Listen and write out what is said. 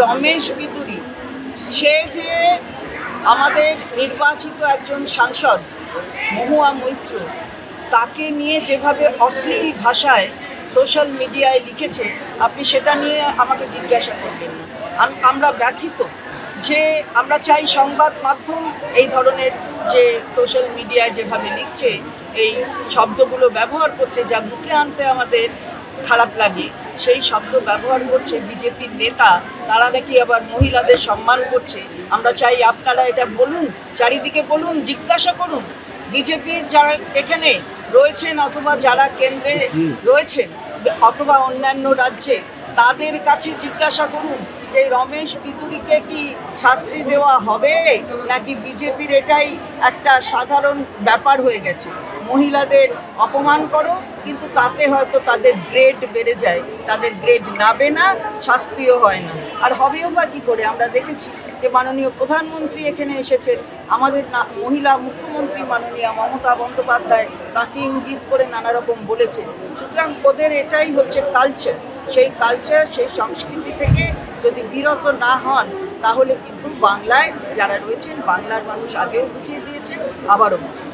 রমেশ বিদুরি সে যে আমাদের নির্বাচিত একজন সাংসদ মহুয়া মৈত্র, তাকে নিয়ে যেভাবে অশ্লীল ভাষায় সোশ্যাল মিডিয়ায় লিখেছে, আপনি সেটা নিয়ে আমাকে জিজ্ঞাসা করবেন না। আমরা ব্যথিত যে আমরা চাই সংবাদ মাধ্যম এই ধরনের যে সোশ্যাল মিডিয়ায় যেভাবে লিখছে, এই শব্দগুলো ব্যবহার করছে, যা মুখে আনতে আমাদের খারাপ লাগে, সেই শব্দ ব্যবহার করছে বিজেপির নেতা। তারা নাকি আবার মহিলাদের সম্মান করছে। আমরা চাই আপনারা এটা বলুন, চারিদিকে বলুন, জিজ্ঞাসা করুন বিজেপির যারা এখানে রয়েছেন অথবা যারা কেন্দ্রে রয়েছেন অথবা অন্যান্য রাজ্যে, তাদের কাছে জিজ্ঞাসা করুন যে রমেশ বিদুরিকে কি শাস্তি দেওয়া হবে, নাকি বিজেপির এটাই একটা সাধারণ ব্যাপার হয়ে গেছে। মহিলাদের অপমান করো, কিন্তু তাতে হয়তো তাদের গ্রেড বেড়ে যায়, তাদের গ্রেড নাবে না, শাস্তিও হয় না। আর হবেও বা কী করে? আমরা দেখেছি যে মাননীয় প্রধানমন্ত্রী এখানে এসেছেন, আমাদের মহিলা মুখ্যমন্ত্রী মাননীয়া মমতা বন্দ্যোপাধ্যায় তাকে ইঙ্গিত করে নানা রকম বলেছেন। সুতরাং ওদের এটাই হচ্ছে কালচার। সেই কালচার, সেই সংস্কৃতি থেকে যদি বিরত না হন, তাহলে কিন্তু বাংলায় যারা রয়েছেন, বাংলার মানুষ আগেও বুঝিয়ে দিয়েছেন, আবারও বুঝিয়ে